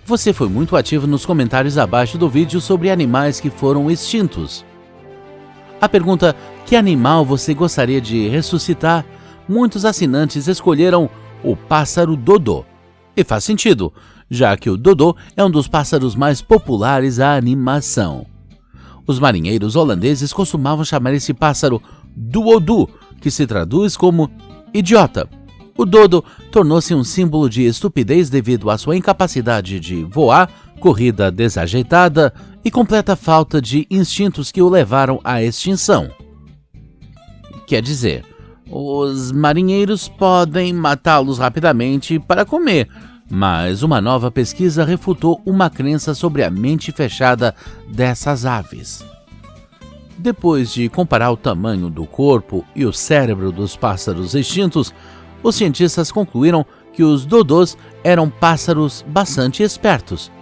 Você foi muito ativo nos comentários abaixo do vídeo sobre animais que foram extintos. A pergunta "que animal você gostaria de ressuscitar?", muitos assinantes escolheram o pássaro dodô. E faz sentido, já que o dodô é um dos pássaros mais populares da animação. Os marinheiros holandeses costumavam chamar esse pássaro duodu, que se traduz como idiota. O dodo tornou-se um símbolo de estupidez devido à sua incapacidade de voar, corrida desajeitada e completa falta de instintos que o levaram à extinção. Quer dizer, os marinheiros podem matá-los rapidamente para comer, mas uma nova pesquisa refutou uma crença sobre a mente fechada dessas aves. Depois de comparar o tamanho do corpo e o cérebro dos pássaros extintos, os cientistas concluíram que os dodôs eram pássaros bastante espertos.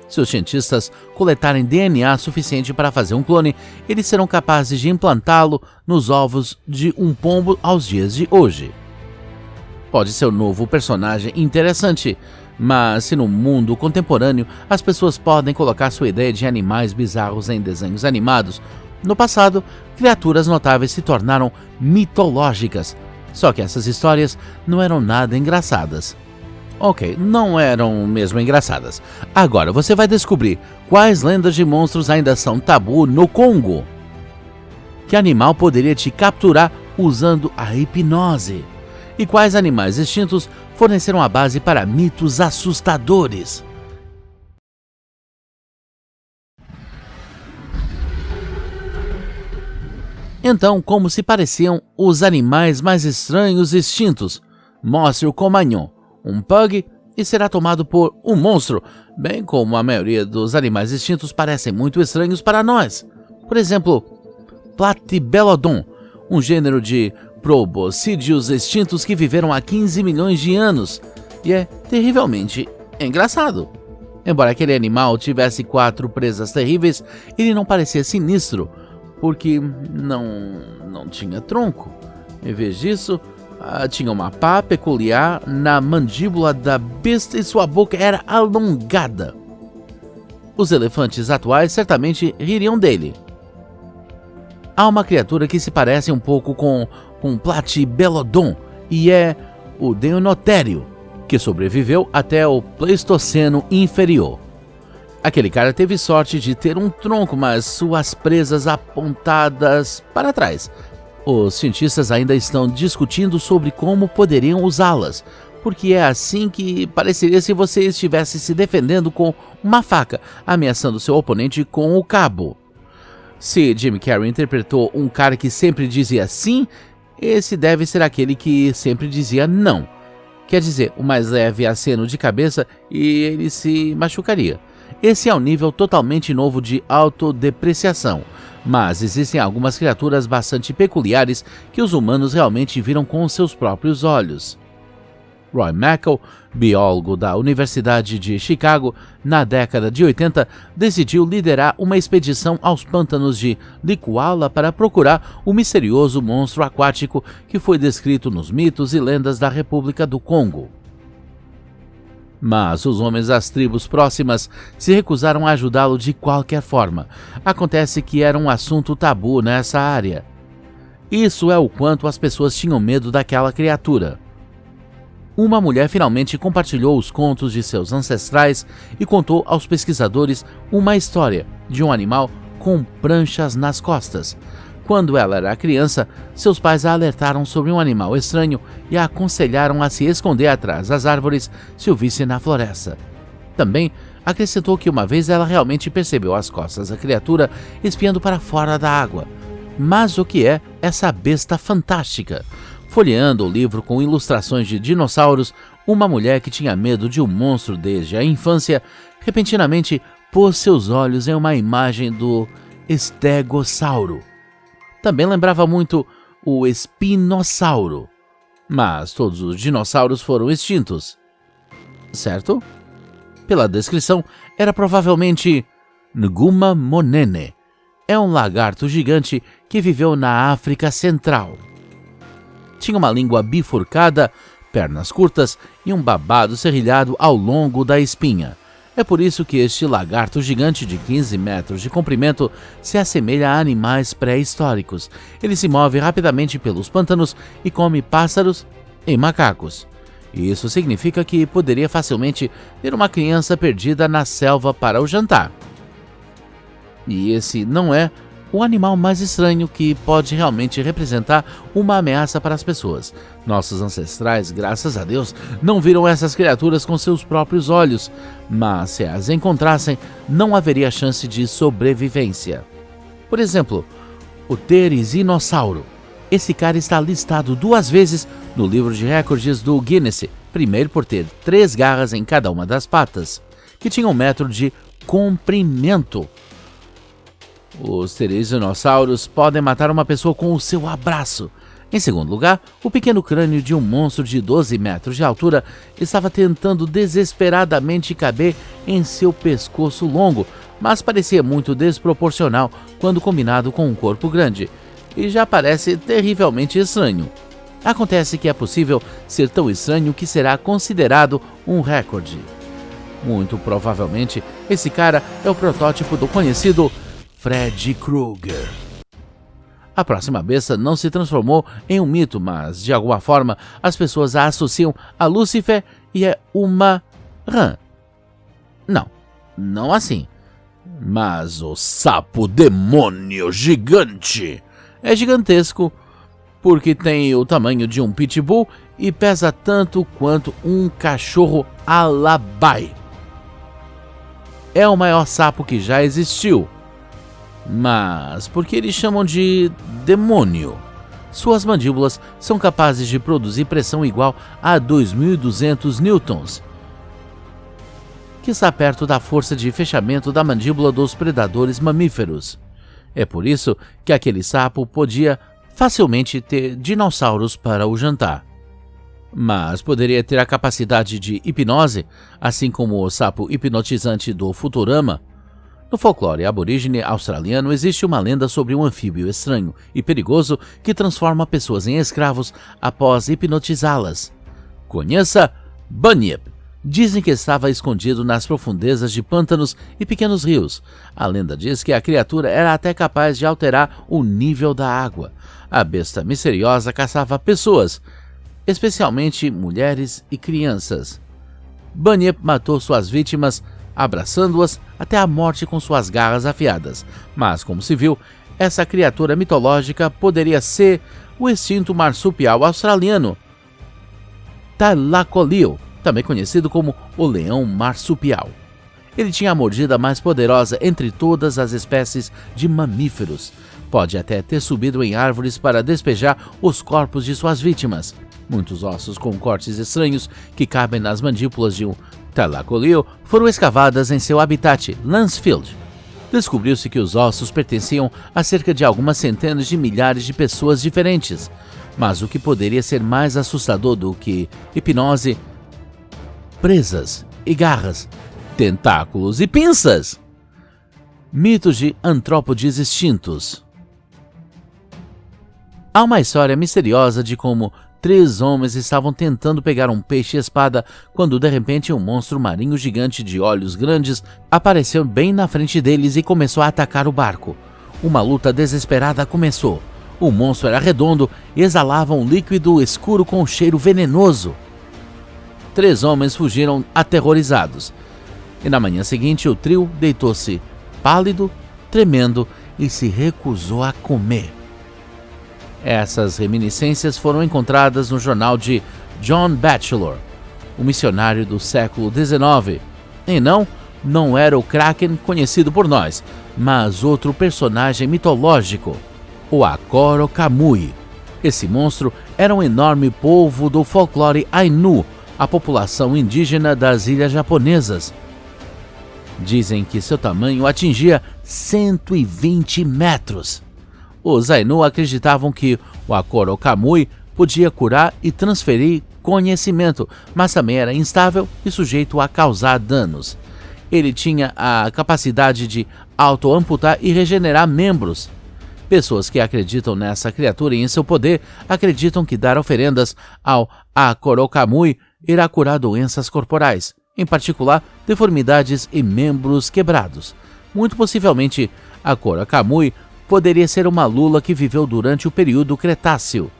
Se os cientistas coletarem DNA suficiente para fazer um clone, eles serão capazes de implantá-lo nos ovos de um pombo aos dias de hoje. Pode ser um novo personagem interessante, mas se no mundo contemporâneo as pessoas podem colocar sua ideia de animais bizarros em desenhos animados, no passado, criaturas notáveis se tornaram mitológicas. Só que essas histórias não eram nada engraçadas. Ok, não eram mesmo engraçadas. Agora você vai descobrir quais lendas de monstros ainda são tabu no Congo. Que animal poderia te capturar usando a hipnose? E quais animais extintos forneceram a base para mitos assustadores? Então, como se pareciam os animais mais estranhos extintos? Mostre o Cro-Magnon, um pug, e será tomado por um monstro, bem como a maioria dos animais extintos parecem muito estranhos para nós. Por exemplo, Platybelodon, um gênero de proboscídeos extintos que viveram há 15 milhões de anos, e é terrivelmente engraçado. Embora aquele animal tivesse 4 presas terríveis, ele não parecia sinistro, porque não tinha tronco. Em vez disso, tinha uma pá peculiar na mandíbula da besta e sua boca era alongada. Os elefantes atuais certamente ririam dele. Há uma criatura que se parece um pouco com Platybelodon e é o Deinotério, que sobreviveu até o Pleistoceno inferior. Aquele cara teve sorte de ter um tronco, mas suas presas apontadas para trás. Os cientistas ainda estão discutindo sobre como poderiam usá-las, porque é assim que pareceria se você estivesse se defendendo com uma faca, ameaçando seu oponente com o cabo. Se Jim Carrey interpretou um cara que sempre dizia sim, esse deve ser aquele que sempre dizia não. Quer dizer, o mais leve aceno de cabeça e ele se machucaria. Esse é um nível totalmente novo de autodepreciação, mas existem algumas criaturas bastante peculiares que os humanos realmente viram com seus próprios olhos. Roy Mackal, biólogo da Universidade de Chicago, na década de 80, decidiu liderar uma expedição aos pântanos de Likuala para procurar o misterioso monstro aquático que foi descrito nos mitos e lendas da República do Congo. Mas os homens das tribos próximas se recusaram a ajudá-lo de qualquer forma. Acontece que era um assunto tabu nessa área. Isso é o quanto as pessoas tinham medo daquela criatura. Uma mulher finalmente compartilhou os contos de seus ancestrais e contou aos pesquisadores uma história de um animal com pranchas nas costas. Quando ela era criança, seus pais a alertaram sobre um animal estranho e a aconselharam a se esconder atrás das árvores se o visse na floresta. Também acrescentou que uma vez ela realmente percebeu as costas da criatura espiando para fora da água. Mas o que é essa besta fantástica? Folheando o livro com ilustrações de dinossauros, uma mulher que tinha medo de um monstro desde a infância, repentinamente pôs seus olhos em uma imagem do estegossauro. Também lembrava muito o espinossauro, mas todos os dinossauros foram extintos, certo? Pela descrição, era provavelmente Nguma monene. É um lagarto gigante que viveu na África Central. Tinha uma língua bifurcada, pernas curtas e um babado serrilhado ao longo da espinha. É por isso que este lagarto gigante de 15 metros de comprimento se assemelha a animais pré-históricos. Ele se move rapidamente pelos pântanos e come pássaros e macacos. Isso significa que poderia facilmente ter uma criança perdida na selva para o jantar. E esse não é o animal mais estranho que pode realmente representar uma ameaça para as pessoas. Nossos ancestrais, graças a Deus, não viram essas criaturas com seus próprios olhos, mas se as encontrassem, não haveria chance de sobrevivência. Por exemplo, o Terizinosauro. Esse cara está listado 2 vezes no livro de recordes do Guinness, primeiro por ter 3 garras em cada uma das patas, que tinham 1 metro de comprimento. Os terizinossauros podem matar uma pessoa com o seu abraço. Em segundo lugar, o pequeno crânio de um monstro de 12 metros de altura estava tentando desesperadamente caber em seu pescoço longo, mas parecia muito desproporcional quando combinado com um corpo grande, e já parece terrivelmente estranho. Acontece que é possível ser tão estranho que será considerado um recorde. Muito provavelmente, esse cara é o protótipo do conhecido Freddy Krueger. A próxima besta não se transformou em um mito, mas de alguma forma as pessoas a associam a Lúcifer e é uma rã. Não assim. Mas o sapo demônio gigante é gigantesco porque tem o tamanho de um pitbull e pesa tanto quanto um cachorro alabai. É o maior sapo que já existiu. Mas por que eles chamam de demônio? Suas mandíbulas são capazes de produzir pressão igual a 2.200 newtons, que está perto da força de fechamento da mandíbula dos predadores mamíferos. É por isso que aquele sapo podia facilmente ter dinossauros para o jantar. Mas poderia ter a capacidade de hipnose, assim como o sapo hipnotizante do Futurama. No folclore aborígene australiano existe uma lenda sobre um anfíbio estranho e perigoso que transforma pessoas em escravos após hipnotizá-las. Conheça Bunyip. Dizem que estava escondido nas profundezas de pântanos e pequenos rios. A lenda diz que a criatura era até capaz de alterar o nível da água. A besta misteriosa caçava pessoas, especialmente mulheres e crianças. Bunyip matou suas vítimas abraçando-as até a morte com suas garras afiadas. Mas, como se viu, essa criatura mitológica poderia ser o extinto marsupial australiano Thylacoleo, também conhecido como o leão marsupial. Ele tinha a mordida mais poderosa entre todas as espécies de mamíferos. Pode até ter subido em árvores para despejar os corpos de suas vítimas. Muitos ossos com cortes estranhos que cabem nas mandíbulas de um Thylacoleo foram escavadas em seu habitat, Lancefield. Descobriu-se que os ossos pertenciam a cerca de algumas centenas de milhares de pessoas diferentes. Mas o que poderia ser mais assustador do que hipnose, presas e garras, tentáculos e pinças? Mitos de antrópodes extintos. Há uma história misteriosa de como 3 homens estavam tentando pegar um peixe-espada quando de repente um monstro marinho gigante de olhos grandes apareceu bem na frente deles e começou a atacar o barco. Uma luta desesperada começou. O monstro era redondo e exalava um líquido escuro com um cheiro venenoso. 3 homens fugiram aterrorizados. E na manhã seguinte o trio deitou-se pálido, tremendo e se recusou a comer. Essas reminiscências foram encontradas no jornal de John Batchelor, um missionário do século XIX. E não era o Kraken conhecido por nós, mas outro personagem mitológico, o Akoro Kamui. Esse monstro era um enorme polvo do folclore Ainu, a população indígena das ilhas japonesas. Dizem que seu tamanho atingia 120 metros. Os Ainu acreditavam que o Akoro Kamui podia curar e transferir conhecimento, mas também era instável e sujeito a causar danos. Ele tinha a capacidade de auto-amputar e regenerar membros. Pessoas que acreditam nessa criatura e em seu poder acreditam que dar oferendas ao Akoro Kamui irá curar doenças corporais. em particular deformidades e membros quebrados. Muito possivelmente, a Coracamuy poderia ser uma lula que viveu durante o período Cretáceo,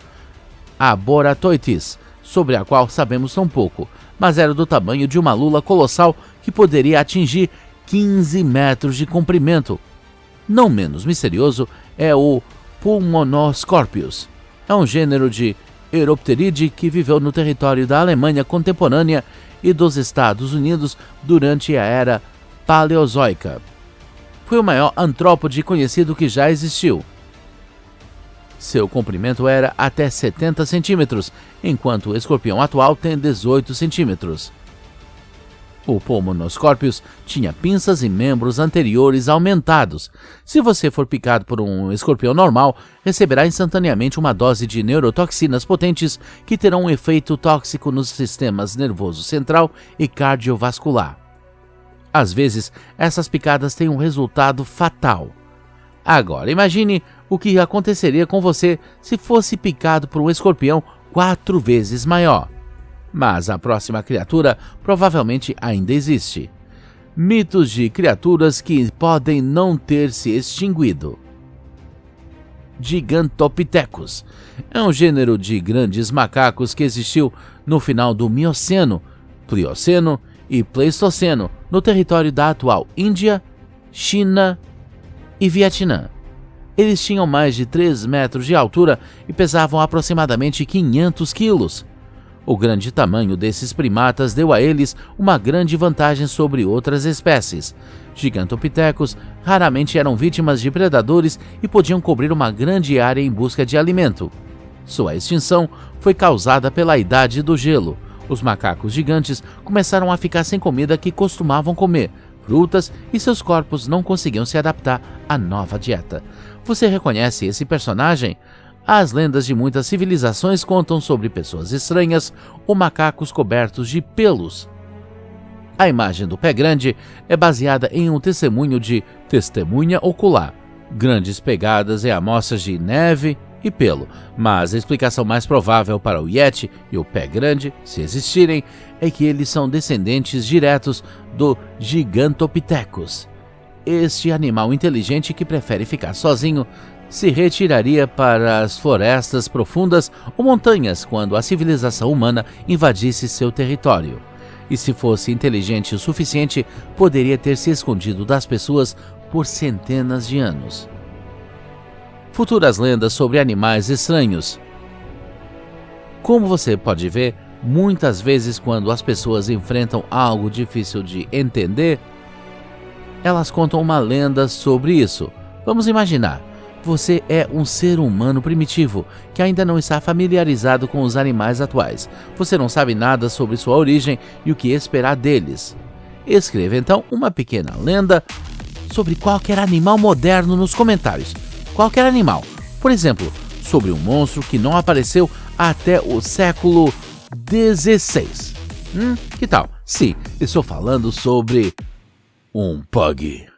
a Boratoides, sobre a qual sabemos tão pouco, mas era do tamanho de uma lula colossal que poderia atingir 15 metros de comprimento. Não menos misterioso é o Pulmonoscorpius. É um gênero de Europteridae que viveu no território da Alemanha contemporânea e dos Estados Unidos durante a Era Paleozoica. Foi o maior antrópode conhecido que já existiu. Seu comprimento era até 70 centímetros, enquanto o escorpião atual tem 18 centímetros. O Pulmonoscorpius tinha pinças e membros anteriores aumentados. Se você for picado por um escorpião normal, receberá instantaneamente uma dose de neurotoxinas potentes que terão um efeito tóxico nos sistemas nervoso central e cardiovascular. Às vezes, essas picadas têm um resultado fatal. Agora, imagine o que aconteceria com você se fosse picado por um escorpião 4 vezes maior. Mas a próxima criatura provavelmente ainda existe. Mitos de criaturas que podem não ter se extinguido. Gigantopithecus é um gênero de grandes macacos que existiu no final do Mioceno, Plioceno e Pleistoceno no território da atual Índia, China e Vietnã. Eles tinham mais de 3 metros de altura e pesavam aproximadamente 500 quilos. O grande tamanho desses primatas deu a eles uma grande vantagem sobre outras espécies. Gigantopithecus raramente eram vítimas de predadores e podiam cobrir uma grande área em busca de alimento. Sua extinção foi causada pela Idade do Gelo. Os macacos gigantes começaram a ficar sem comida que costumavam comer, frutas, e seus corpos não conseguiam se adaptar à nova dieta. Você reconhece esse personagem? As lendas de muitas civilizações contam sobre pessoas estranhas ou macacos cobertos de pelos. A imagem do pé grande é baseada em um testemunho de testemunha ocular, grandes pegadas e amostras de neve e pelo, mas a explicação mais provável para o Yeti e o pé grande, se existirem, é que eles são descendentes diretos do Gigantopithecus. Este animal inteligente que prefere ficar sozinho se retiraria para as florestas profundas ou montanhas quando a civilização humana invadisse seu território. E se fosse inteligente o suficiente, poderia ter se escondido das pessoas por centenas de anos. Futuras lendas sobre animais estranhos. Como você pode ver, muitas vezes quando as pessoas enfrentam algo difícil de entender, elas contam uma lenda sobre isso. Vamos imaginar. Você é um ser humano primitivo que ainda não está familiarizado com os animais atuais. Você não sabe nada sobre sua origem e o que esperar deles. Escreva então uma pequena lenda sobre qualquer animal moderno nos comentários. Qualquer animal. Por exemplo, sobre um monstro que não apareceu até o século XVI. Que tal? Sim, estou falando sobre um pug.